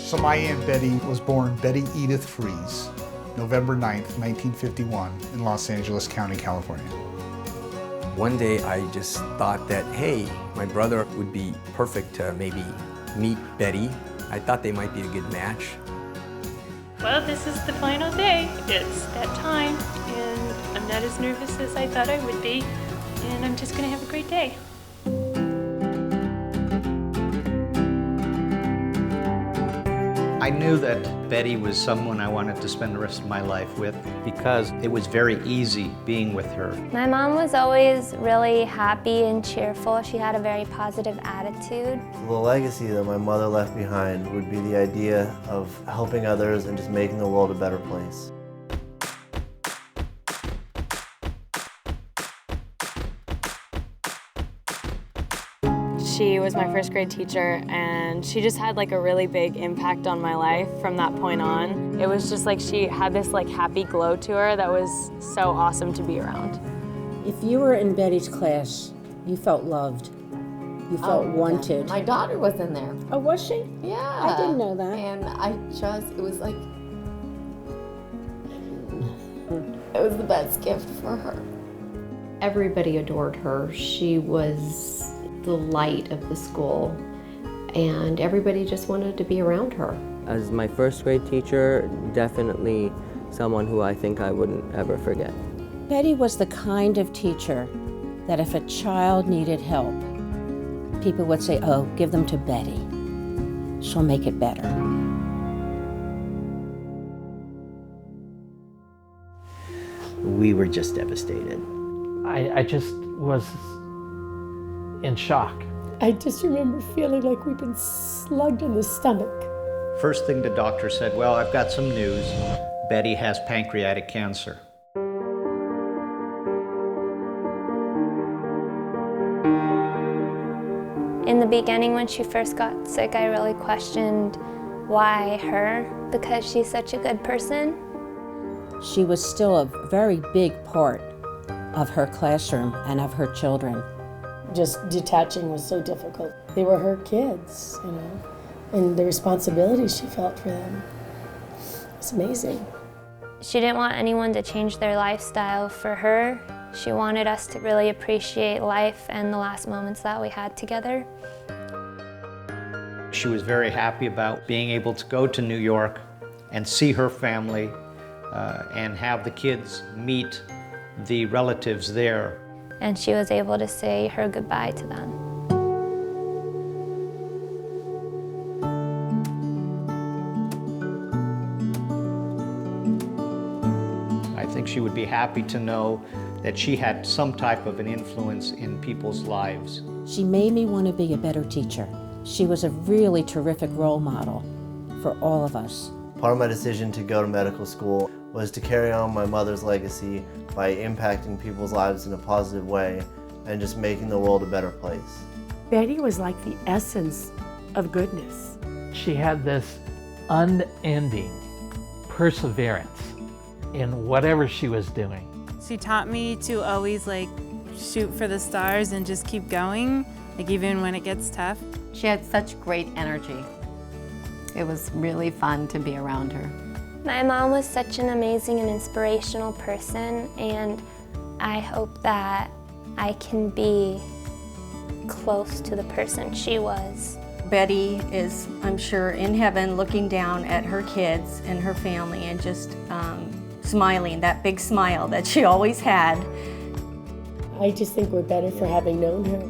So my Aunt Betty was born Betty Edith Fries, November 9th, 1951, in Los Angeles County, California. One day I just thought that, hey, my brother would be perfect to maybe meet Betty. I thought they might be a good match. Well, this is the final day. It's that time, and I'm not as nervous as I thought I would be, and I'm just gonna have a great day. I knew that Betty was someone I wanted to spend the rest of my life with because it was very easy being with her. My mom was always really happy and cheerful. She had a very positive attitude. The legacy that my mother left behind would be the idea of helping others and just making the world a better place. She was my first grade teacher, and she just had like a really big impact on my life from that point on. It was just like she had this like happy glow to her that was so awesome to be around. If you were in Betty's class, you felt loved. You felt wanted. My daughter was in there. Oh, was she? Yeah. I didn't know that. And it was like, it was the best gift for her. Everybody adored her. She was the light of the school, and everybody just wanted to be around her. As my first grade teacher, definitely someone who I think I wouldn't ever forget. Betty was the kind of teacher that if a child needed help, people would say, oh, give them to Betty. She'll make it better. We were just devastated. I just was in shock. I just remember feeling like we'd been slugged in the stomach. First thing the doctor said, well, I've got some news. Betty has pancreatic cancer. In the beginning, when she first got sick, I really questioned why her, because she's such a good person. She was still a very big part of her classroom and of her children. Just detaching was so difficult. They were her kids, you know, and the responsibility she felt for them. It's amazing. She didn't want anyone to change their lifestyle for her. She wanted us to really appreciate life and the last moments that we had together. She was very happy about being able to go to New York and see her family and have the kids meet the relatives there. And she was able to say her goodbye to them. I think she would be happy to know that she had some type of an influence in people's lives. She made me want to be a better teacher. She was a really terrific role model for all of us. Part of my decision to go to medical school was to carry on my mother's legacy by impacting people's lives in a positive way and just making the world a better place. Betty was like the essence of goodness. She had this unending perseverance in whatever she was doing. She taught me to always like shoot for the stars and just keep going, like even when it gets tough. She had such great energy. It was really fun to be around her. My mom was such an amazing and inspirational person, and I hope that I can be close to the person she was. Betty is, I'm sure, in heaven looking down at her kids and her family and just smiling, that big smile that she always had. I just think we're better for having known her.